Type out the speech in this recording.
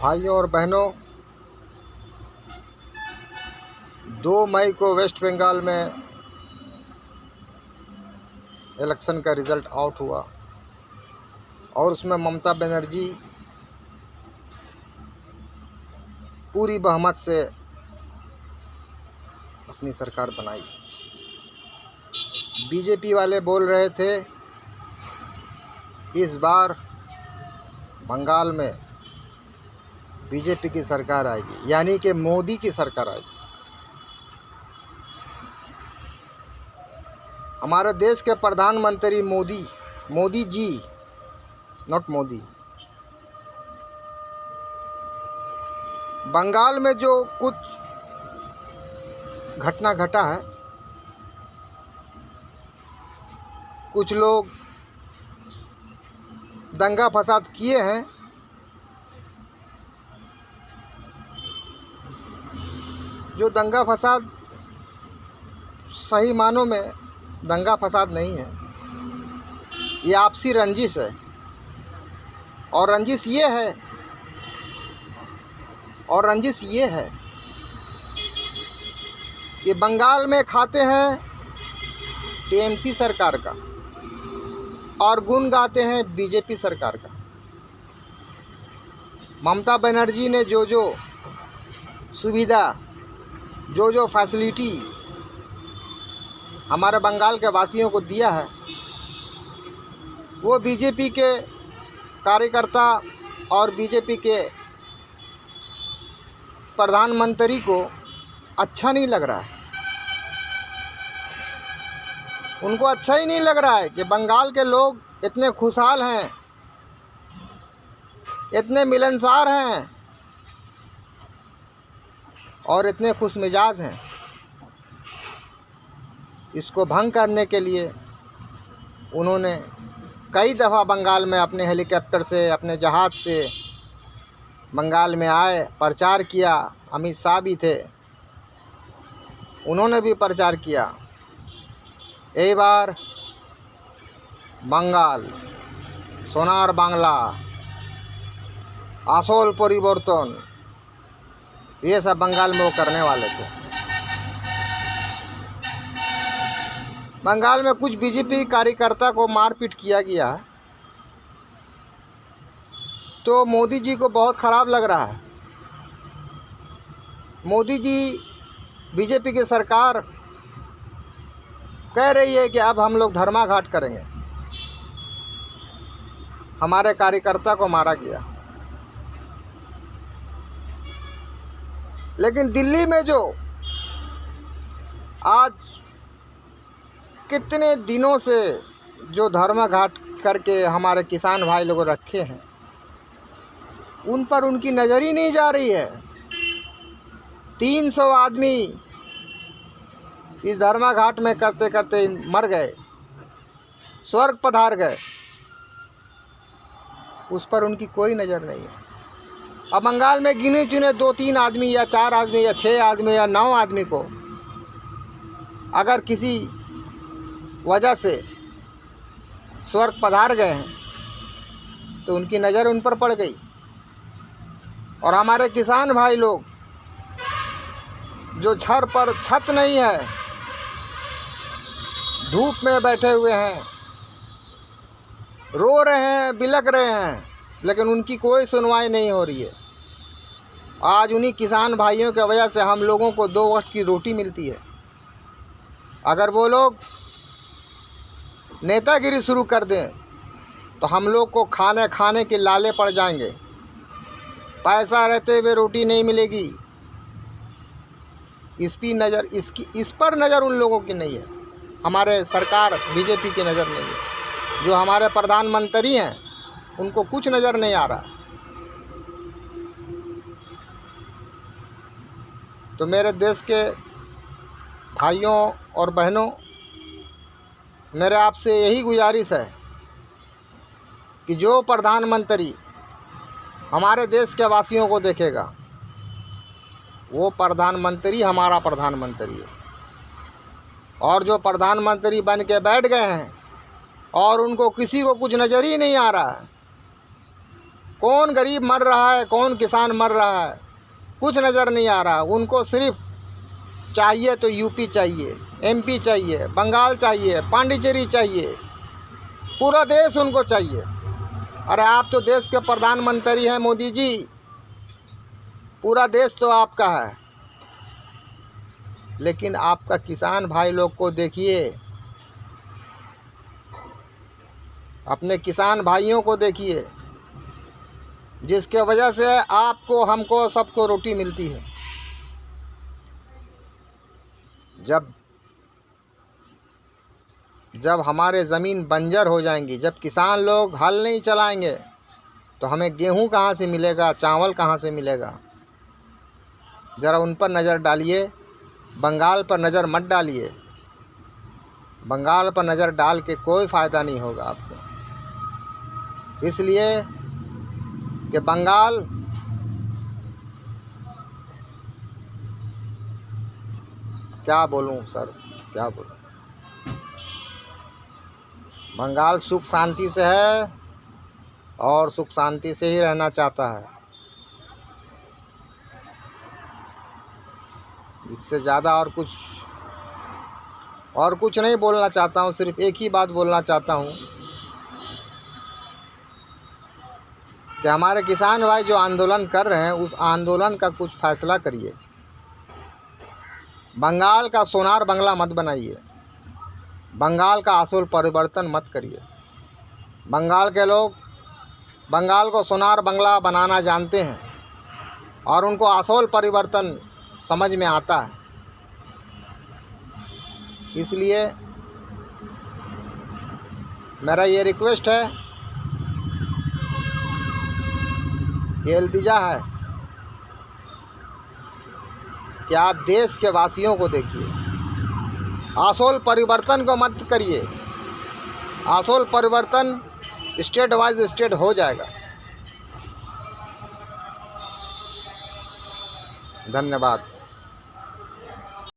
भाइयों और बहनों, 2 मई को वेस्ट बंगाल में इलेक्शन का रिज़ल्ट आउट हुआ और उसमें ममता बनर्जी पूरी बहुमत से अपनी सरकार बनाई। बीजेपी वाले बोल रहे थे इस बार बंगाल में बीजेपी की सरकार आएगी, यानी कि मोदी की सरकार आएगी। हमारे देश के प्रधानमंत्री मोदी जी, नॉट मोदी, बंगाल में जो कुछ घटना घटा है, कुछ लोग दंगा फसाद किए हैं, जो दंगा फसाद सही मानों में दंगा फसाद नहीं है, ये आपसी रंजिश है। और रंजिश ये है कि बंगाल में खाते हैं टीएमसी सरकार का और गुण गाते हैं बीजेपी सरकार का। ममता बनर्जी ने जो जो सुविधा, जो जो फैसिलिटी हमारे बंगाल के वासियों को दिया है, वो बीजेपी के कार्यकर्ता और बीजेपी के प्रधानमंत्री को अच्छा नहीं लग रहा है। उनको अच्छा ही नहीं लग रहा है कि बंगाल के लोग इतने खुशहाल हैं, इतने मिलनसार हैं और इतने खुशमिजाज हैं। इसको भंग करने के लिए उन्होंने कई दफ़ा बंगाल में अपने हेलीकॉप्टर से, अपने जहाज़ से बंगाल में आए, प्रचार किया। अमित शाह भी थे, उन्होंने भी प्रचार किया। एक बार बंगाल, सोनार बांग्ला, आसोल परिवर्तन, ये सब बंगाल में वो करने वाले थे। बंगाल में कुछ बीजेपी कार्यकर्ता को मारपीट किया गया है, तो मोदी जी को बहुत ख़राब लग रहा है। मोदी जी, बीजेपी की सरकार कह रही है कि अब हम लोग धर्माघाट करेंगे। हमारे कार्यकर्ता को मारा गया, लेकिन दिल्ली में जो आज कितने दिनों से जो धर्माघाट करके हमारे किसान भाई लोग रखे हैं, उन पर उनकी नज़र ही नहीं जा रही है। 300 आदमी इस धर्माघाट में करते करते मर गए, स्वर्ग पधार गए, उस पर उनकी कोई नज़र नहीं है। अब बंगाल में गिने चुने 2-3 आदमी या 4 आदमी या 6 आदमी या 9 आदमी को अगर किसी वजह से स्वर्ग पधार गए हैं तो उनकी नज़र उन पर पड़ गई। और हमारे किसान भाई लोग जो छर पर छत नहीं है, धूप में बैठे हुए हैं, रो रहे हैं, बिलख रहे हैं, लेकिन उनकी कोई सुनवाई नहीं हो रही है। आज उन्हीं किसान भाइयों की वजह से हम लोगों को 2 वक्त की रोटी मिलती है। अगर वो लोग नेतागिरी शुरू कर दें तो हम लोग को खाने के लाले पड़ जाएंगे, पैसा रहते हुए रोटी नहीं मिलेगी। इस पर नज़र उन लोगों की नहीं है, हमारे सरकार बीजेपी की नज़र नहीं है। जो हमारे प्रधानमंत्री हैं उनको कुछ नज़र नहीं आ रहा। तो मेरे देश के भाइयों और बहनों, मेरे आपसे यही गुजारिश है कि जो प्रधानमंत्री हमारे देश के वासियों को देखेगा, वो प्रधानमंत्री हमारा प्रधानमंत्री है। और जो प्रधानमंत्री बन के बैठ गए हैं और उनको किसी को कुछ नज़र ही नहीं आ रहा है, कौन गरीब मर रहा है, कौन किसान मर रहा है, कुछ नज़र नहीं आ रहा। उनको सिर्फ चाहिए तो यूपी चाहिए, एमपी चाहिए, बंगाल चाहिए, पांडिचेरी चाहिए, पूरा देश उनको चाहिए। अरे आप तो देश के प्रधानमंत्री हैं मोदी जी, पूरा देश तो आपका है, लेकिन आपका किसान भाई लोग को देखिए, अपने किसान भाइयों को देखिए, जिसके वजह से आपको, हमको, सबको रोटी मिलती है। जब हमारे ज़मीन बंजर हो जाएंगी, जब किसान लोग हल नहीं चलाएंगे, तो हमें गेहूं कहाँ से मिलेगा, चावल कहाँ से मिलेगा? ज़रा उन पर नज़र डालिए। बंगाल पर नज़र मत डालिए। बंगाल पर नज़र डाल के कोई फ़ायदा नहीं होगा आपको, इसलिए कि बंगाल क्या बोलूं सर, क्या बोलूं। बंगाल सुख शांति से है और सुख शांति से ही रहना चाहता है। इससे ज़्यादा और कुछ नहीं बोलना चाहता हूँ। सिर्फ एक ही बात बोलना चाहता हूँ कि हमारे किसान भाई जो आंदोलन कर रहे हैं, उस आंदोलन का कुछ फैसला करिए। बंगाल का सोनार बंगला मत बनाइए, बंगाल का आसूल परिवर्तन मत करिए। बंगाल के लोग बंगाल को सोनार बंगला बनाना जानते हैं और उनको आसूल परिवर्तन समझ में आता है। इसलिए मेरा ये रिक्वेस्ट है, ये इल्तिजा है कि आप देश के वासियों को देखिए, आसूल परिवर्तन को मत करिए। आसूल परिवर्तन स्टेट वाइज स्टेट हो जाएगा। धन्यवाद।